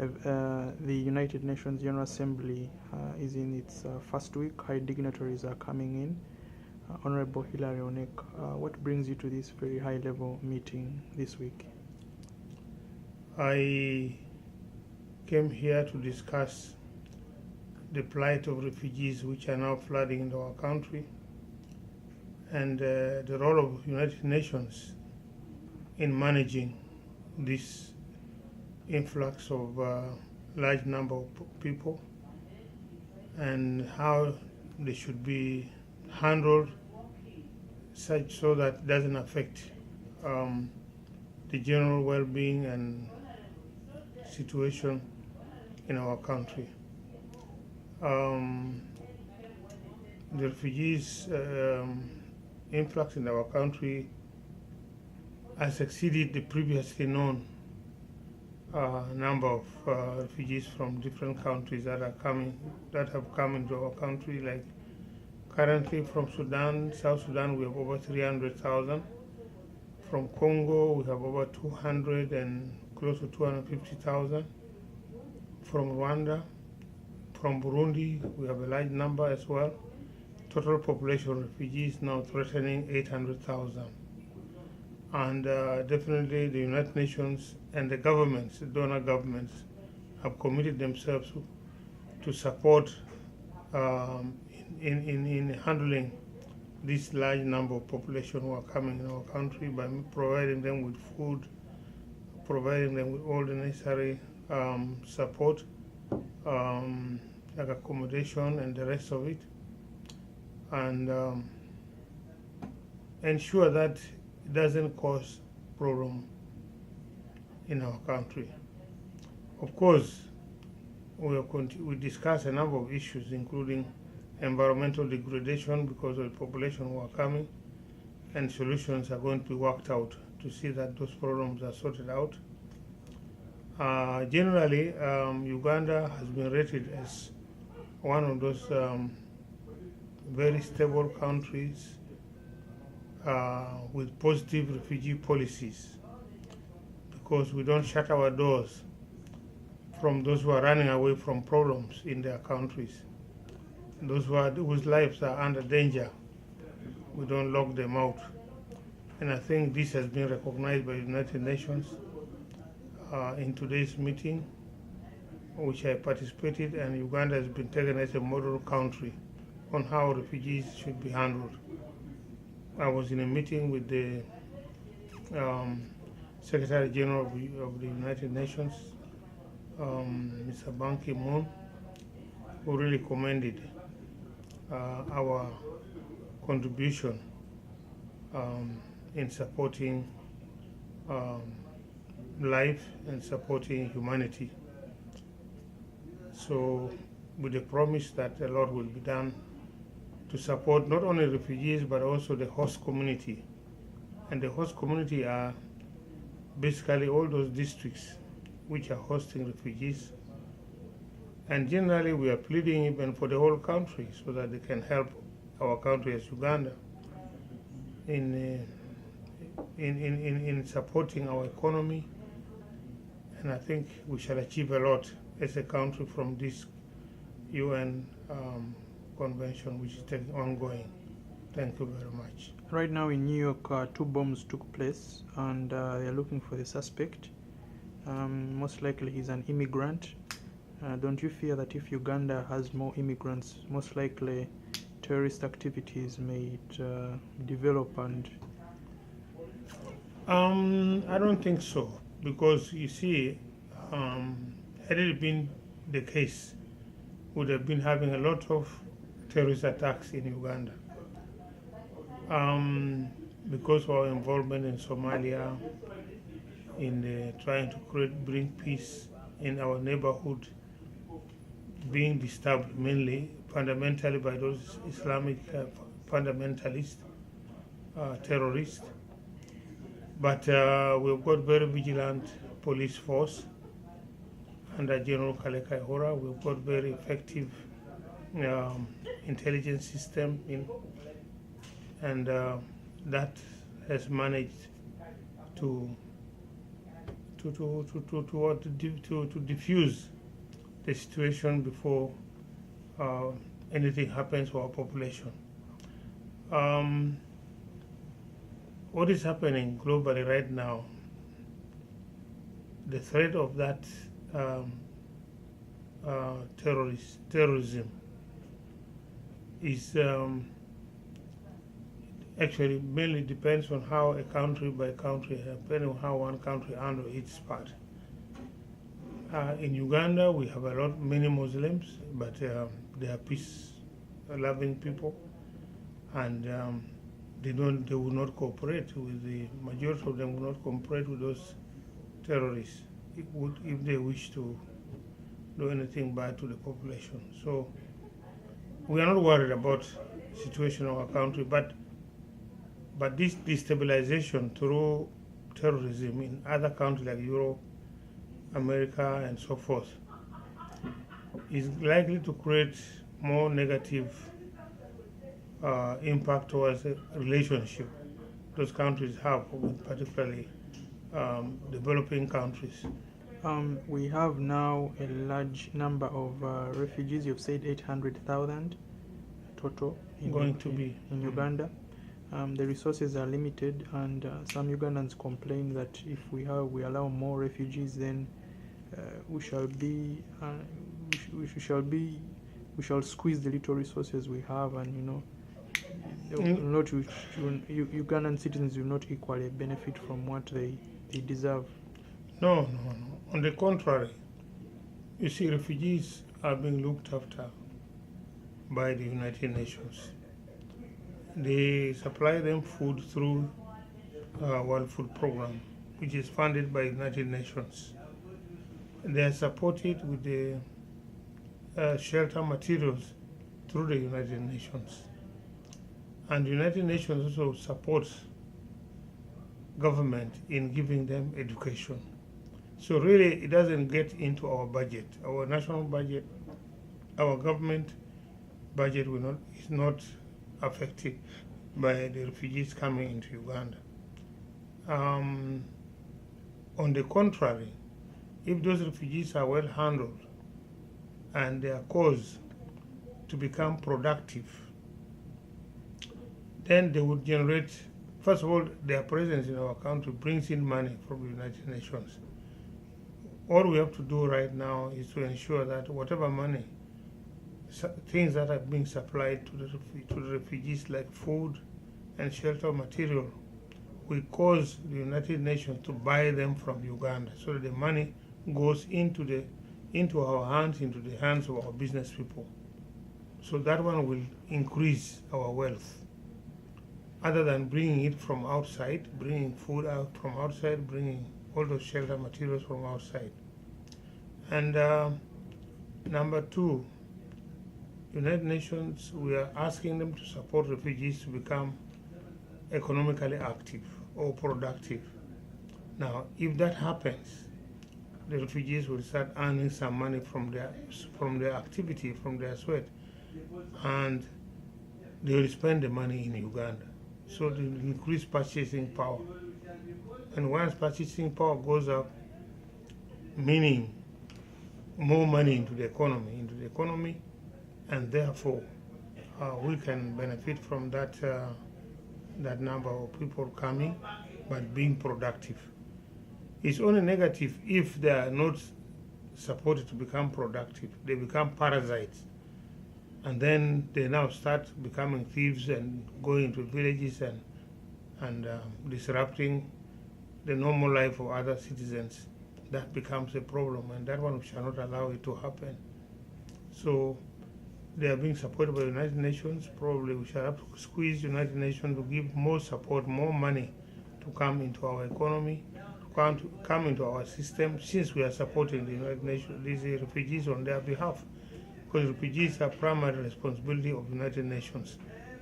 The United Nations General Assembly is in its first week. High dignitaries are coming in. Honorable Hilary Onek, what brings you to this very high-level meeting this week? I came here to discuss the plight of refugees which are now flooding into our country, and the role of United Nations in managing this influx of large number of people, and how they should be handled such so that it doesn't affect the general well-being and situation in our country. The refugees influx in our country has exceeded the previously known number of refugees from different countries that have come into our country. Like currently from Sudan, South Sudan, we have over 300,000. From Congo, we have over 200 and close to 250,000. From Rwanda, from Burundi, we have a large number as well. Total population of refugees now threatening 800,000. And definitely the United Nations and the governments, the donor governments, have committed themselves to support in handling this large number of population who are coming in our country by providing them with food, providing them with all the necessary support, like accommodation and the rest of it, and ensure that it doesn't cause problem in our country. Of course, we discuss a number of issues, including environmental degradation because of the population who are coming, and solutions are going to be worked out to see that those problems are sorted out. Generally, Uganda has been rated as one of those very stable countries with positive refugee policies, because we don't shut our doors from those who are running away from problems in their countries. Those whose lives are under danger, we don't lock them out. And I think this has been recognized by the United Nations in today's meeting, which I participated, and Uganda has been taken as a model country on how refugees should be handled. I was in a meeting with the Secretary General of the United Nations, Mr. Ban Ki-moon, who really commended our contribution in supporting life and supporting humanity. So with the promise that a lot will be done to support not only refugees but also the host community. And the host community are basically all those districts which are hosting refugees. And generally we are pleading even for the whole country so that they can help our country as Uganda in supporting our economy. And I think we shall achieve a lot as a country from this UN convention which is ongoing. Thank you very much. Right now in New York, 2 bombs took place, and they are looking for the suspect. Most likely he's an immigrant. Don't you fear that if Uganda has more immigrants, most likely terrorist activities may develop? And I don't think so, because you see, had it been the case, we would have been having a lot of terrorist attacks in Uganda. Because of our involvement in Somalia, in trying to bring peace in our neighborhood, being disturbed mainly, fundamentally by those Islamic fundamentalist terrorists. But we've got very vigilant police force under General Kaleka Ihora. We've got very effective intelligence system and that has managed to to diffuse the situation before anything happens to our population. What is happening globally right now, the threat of that terrorism is actually mainly depends on how a country by country, depending on how one country handles its part. In Uganda, we have many Muslims, but they are peace-loving people, and they will not cooperate with the majority of them. Will not cooperate with those terrorists if they wish to do anything bad to the population. So we are not worried about the situation of our country, but this destabilization through terrorism in other countries like Europe, America, and so forth is likely to create more negative impact towards the relationship those countries have with particularly developing countries. We have now a large number of refugees. You've said 800,000 total in Uganda. The resources are limited, and some Ugandans complain that if we allow more refugees, then we shall squeeze the little resources we have, and Ugandan citizens will not equally benefit from what they deserve. No. On the contrary, you see, refugees are being looked after by the United Nations. They supply them food through World Food Program, which is funded by United Nations. They are supported with the shelter materials through the United Nations. And the United Nations also supports government in giving them education. So really, it doesn't get into our budget, our national budget, our government budget is not affected by the refugees coming into Uganda. On the contrary, if those refugees are well handled and they are caused to become productive, then they would generate, first of all, their presence in our country brings in money from the United Nations. All we have to do right now is to ensure that whatever money, things that are being supplied to the refugees like food and shelter material, we cause the United Nations to buy them from Uganda, so that the money goes into our hands, into the hands of our business people. So that one will increase our wealth. Other than bringing it from outside, bringing food out from outside, bringing all those shelter materials from outside. And number two, United Nations, we are asking them to support refugees to become economically active or productive. Now, if that happens, the refugees will start earning some money from their activity, from their sweat, and they will spend the money in Uganda. So they will increase purchasing power. And once purchasing power goes up, meaning more money into the economy, and therefore we can benefit from that number of people coming, but being productive. It's only negative if they are not supported to become productive. They become parasites, and then they now start becoming thieves and going into villages and disrupting the normal life of other citizens. That becomes a problem, and that one we shall not allow it to happen. So they are being supported by the United Nations. Probably we shall have to squeeze the United Nations to give more support, more money to come into our economy, to come into our system, since we are supporting the United Nations, these refugees on their behalf. Because refugees are primary responsibility of the United Nations,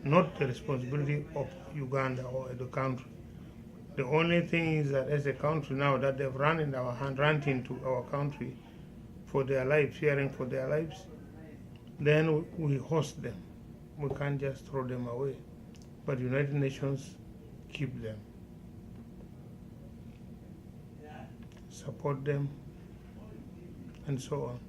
not the responsibility of Uganda or the country. The only thing is that as a country now that they've run into our country for their lives, fearing for their lives, then we host them. We can't just throw them away. But the United Nations keep them. support them, and so on.